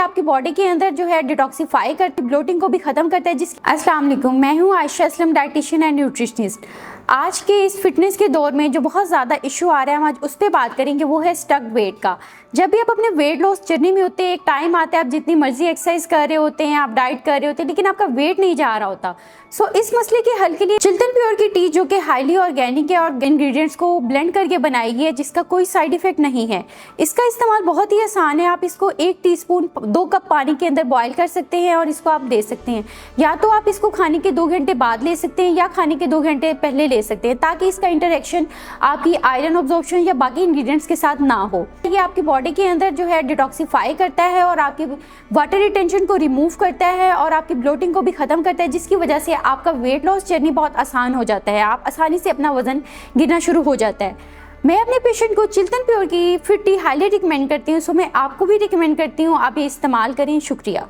आपकी बॉडी के अंदर जो है डिटॉक्सिफाई करती है, ब्लोटिंग को भी खत्म करता है। अस्सलाम वालेकुम, मैं हूँ Ayesha Aslam, dietitian and nutritionist. आज के इस फिटनेस के दौर में जो बहुत ज़्यादा इशू आ रहा है, हम आज उस पर बात करेंगे, वो है स्टक वेट का। जब भी आप अपने वेट लॉस जर्नी में होते हैं, एक टाइम आता है आप जितनी मर्जी एक्सरसाइज कर रहे होते हैं, आप डाइट कर रहे होते हैं, लेकिन आपका वेट नहीं जा रहा होता। सो इस मसले के हल के लिए चिल्तन प्योर की टी, जो कि हाईली ऑर्गेनिक है और इंग्रेडिएंट्स को ब्लेंड करके बनाई गई है, जिसका कोई साइड इफेक्ट नहीं है। इसका इस्तेमाल बहुत ही आसान है। आप इसको 1 टीस्पून 2 कप पानी के अंदर बॉयल कर सकते हैं और इसको आप दे सकते हैं। या तो आप इसको खाने के 2 घंटे बाद ले सकते हैं या खाने के 2 घंटे पहले ले सकते हैं, ताकि इसका इंटरेक्शन आपकी आयरन ऑब्जॉर्प्शन या बाकी इंग्रेडिएंट्स के साथ ना हो। ये आपकी बॉडी के अंदर जो है डिटॉक्सिफाई करता है और आपकी वाटर रिटेंशन को रिमूव करता है और आपकी ब्लोटिंग को भी खत्म करता है, जिसकी वजह से आपका वेट लॉस जर्नी बहुत आसान हो जाता है। आप आसानी से अपना वजन गिरना शुरू हो जाता है। मैं अपने पेशेंट को चिल्तन प्योर की फिट टी हाईली रिकमेंड करती हूँ। सो मैं आपको भी रिकमेंड करती हूँ, आप ये इस्तेमाल करें। शुक्रिया।